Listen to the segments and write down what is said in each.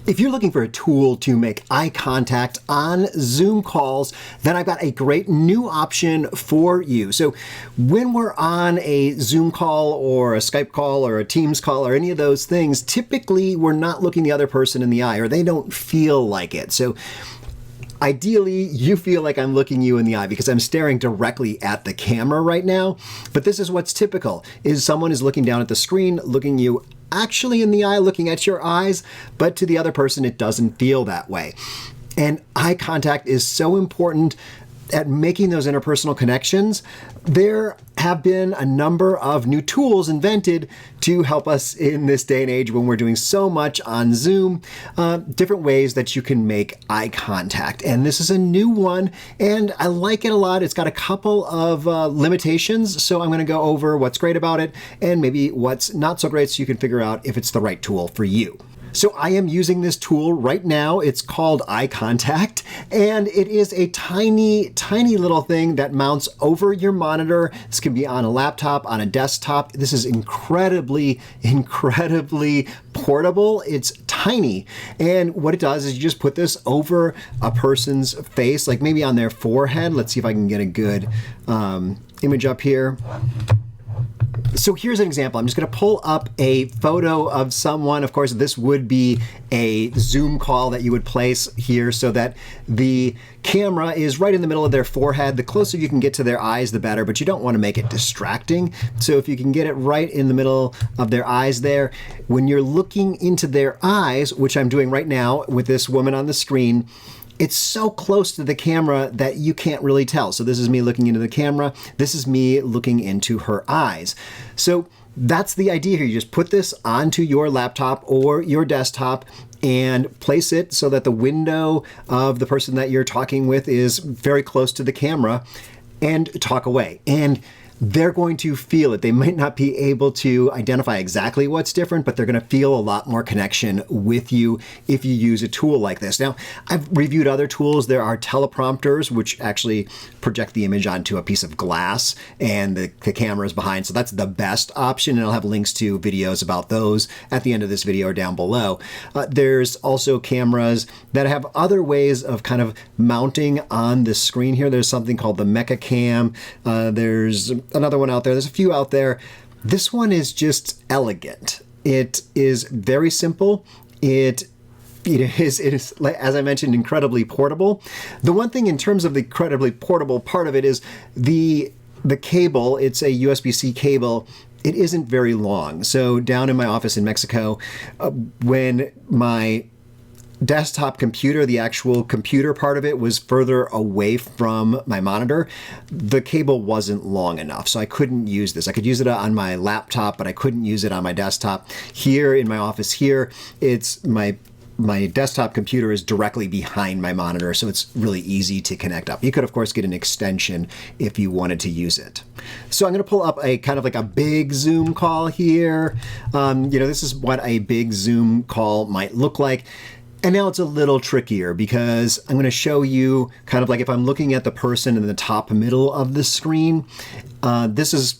If you're looking for a tool to make eye contact on Zoom calls, then I've got a great new option for you. So when we're on a Zoom call or a Skype call or a Teams call or any of those things, typically we're not looking the other person in the eye, or they don't feel like it. So ideally, you feel like I'm looking you in the eye because I'm staring directly at the camera right now. But this is what's typical, is someone is looking down at the screen, looking you actually in the eye, looking at your eyes, but to the other person, it doesn't feel that way. And eye contact is so important at making those interpersonal connections. There have been a number of new tools invented to help us in this day and age when we're doing so much on Zoom, different ways that you can make eye contact. And this is a new one, and I like it a lot. It's got a couple of limitations, so I'm going to go over what's great about it and maybe what's not so great so you can figure out if it's the right tool for you. So I am using this tool right now. It's called iContact, and it is a tiny, tiny little thing that mounts over your monitor. This can be on a laptop, on a desktop. This is incredibly, incredibly portable. It's tiny. And what it does is you just put this over a person's face, like maybe on their forehead. Let's see if I can get a good image up here. So here's an example. I'm just going to pull up a photo of someone. Of course, this would be a Zoom call that you would place here so that the camera is right in the middle of their forehead. The closer you can get to their eyes, the better, but you don't want to make it distracting. So if you can get it right in the middle of their eyes there, when you're looking into their eyes, which I'm doing right now with this woman on the screen, it's so close to the camera that you can't really tell. So this is me looking into the camera. This is me looking into her eyes. So that's the idea here. You just put this onto your laptop or your desktop and place it so that the window of the person that you're talking with is very close to the camera, and talk away. And they're going to feel it. They might not be able to identify exactly what's different, but they're going to feel a lot more connection with you if you use a tool like this. Now, I've reviewed other tools. There are teleprompters, which actually project the image onto a piece of glass, and the camera is behind. So that's the best option, and I'll have links to videos about those at the end of this video or down below. There's also cameras that have other ways of kind of mounting on the screen here. There's something called the Mecha Cam. There's another one out there. There's a few out there. This one is just elegant. It is very simple. It is, as I mentioned, incredibly portable. The one thing in terms of the incredibly portable part of it is the cable. It's a USB-C cable. It isn't very long. So down in my office in Mexico, when my desktop computer, the actual computer part of it, was further away from my monitor, the cable wasn't long enough, so I couldn't use this. I could use it on my laptop, but I couldn't use it on my desktop. Here in my office here, it's my desktop computer is directly behind my monitor, so it's really easy to connect up. You could, of course, get an extension if you wanted to use it. So I'm going to pull up a kind of like a big Zoom call here. This is what a big Zoom call might look like. And now it's a little trickier because I'm going to show you kind of like if I'm looking at the person in the top middle of the screen, this is,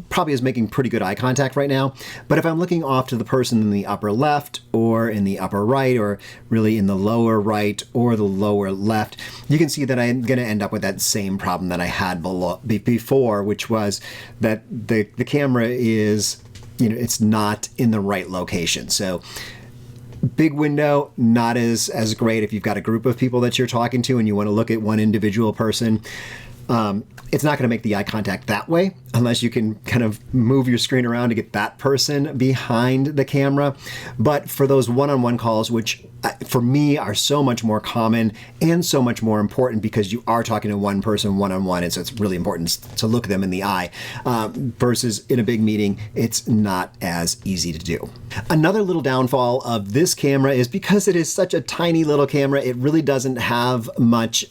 probably is making pretty good eye contact right now. But if I'm looking off to the person in the upper left or in the upper right or really in the lower right or the lower left, you can see that I'm going to end up with that same problem that I had before, which was that the camera is, it's not in the right location. So big window, not as great if you've got a group of people that you're talking to and you want to look at one individual person. It's not going to make the eye contact that way unless you can kind of move your screen around to get that person behind the camera. But for those one-on-one calls, which for me are so much more common and so much more important because you are talking to one person one-on-one, and so it's really important to look them in the eye, versus in a big meeting, it's not as easy to do. Another little downfall of this camera is because it is such a tiny little camera, it really doesn't have much,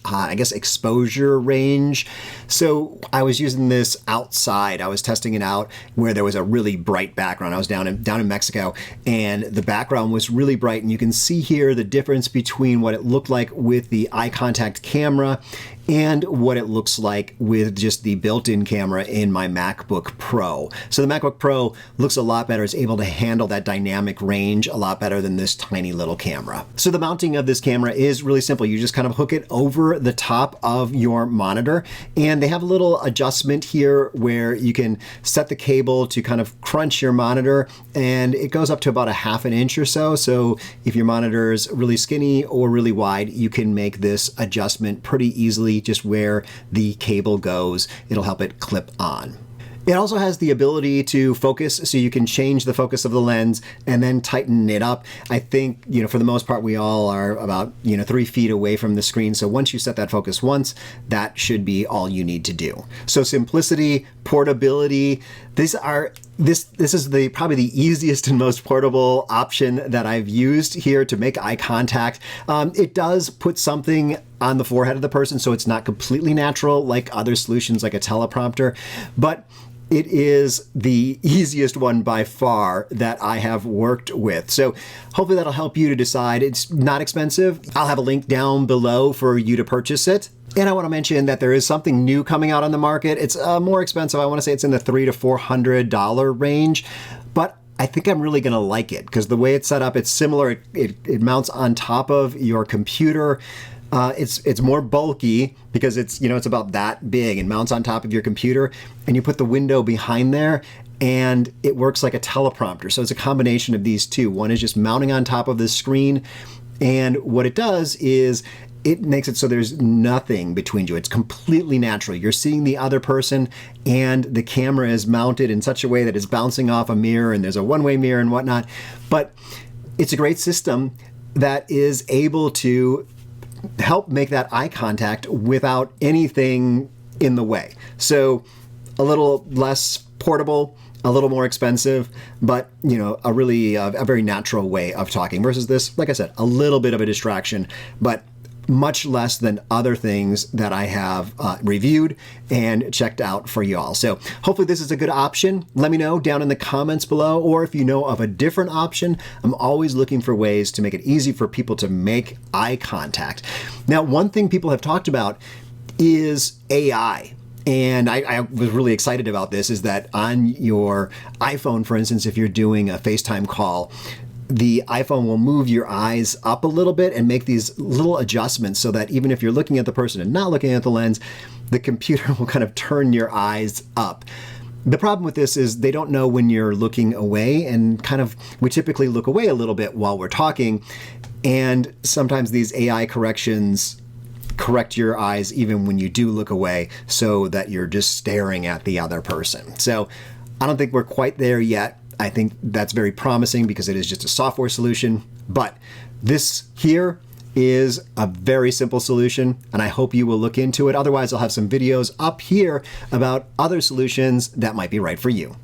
exposure range. So I was using this outside. I was testing it out where there was a really bright background. I was down in Mexico, and the background was really bright, and you can see here the difference between what it looked like with the iContact camera and what it looks like with just the built-in camera in my MacBook Pro. So the MacBook Pro looks a lot better. It's able to handle that dynamic range a lot better than this tiny little camera. So the mounting of this camera is really simple. You just kind of hook it over the top of your monitor, and they have a little adjustment here where you can set the cable to kind of crunch your monitor, and it goes up to about a half an inch or so. So if your monitor is really skinny or really wide, you can make this adjustment pretty easily just where the cable goes. It'll help it clip on. It also has the ability to focus, so you can change the focus of the lens and then tighten it up. I think, for the most part, we all are about, 3 feet away from the screen. So once you set that focus once, that should be all you need to do. So simplicity, portability, this is probably the easiest and most portable option that I've used here to make eye contact. It does put something on the forehead of the person, so it's not completely natural like other solutions like a teleprompter, but it is the easiest one by far that I have worked with. So hopefully that'll help you to decide. It's not expensive. I'll have a link down below for you to purchase it. And I want to mention that there is something new coming out on the market. It's more expensive. I want to say it's in the $300 to $400 range, but I think I'm really going to like it because the way it's set up, it's similar. It mounts on top of your computer. It's more bulky because it's about that big and mounts on top of your computer, and you put the window behind there and it works like a teleprompter. So it's a combination of these two. One is just mounting on top of the screen, and what it does is it makes it so there's nothing between you. It's completely natural. You're seeing the other person, and the camera is mounted in such a way that it's bouncing off a mirror, and there's a one-way mirror and whatnot. But it's a great system that is able to help make that eye contact without anything in the way. So a little less portable, a little more expensive, but a really a very natural way of talking versus this, like I said, a little bit of a distraction, but much less than other things that I have reviewed and checked out for y'all. So hopefully this is a good option. Let me know down in the comments below, or if you know of a different option. I'm always looking for ways to make it easy for people to make eye contact. Now, one thing people have talked about is AI. And I was really excited about this, is that on your iPhone, for instance, if you're doing a FaceTime call, the iPhone will move your eyes up a little bit and make these little adjustments so that even if you're looking at the person and not looking at the lens, the computer will kind of turn your eyes up. The problem with this is they don't know when you're looking away, and we typically look away a little bit while we're talking, and sometimes these AI corrections correct your eyes even when you do look away so that you're just staring at the other person. So I don't think we're quite there yet. I think that's very promising because it is just a software solution, but this here is a very simple solution, and I hope you will look into it. Otherwise, I'll have some videos up here about other solutions that might be right for you.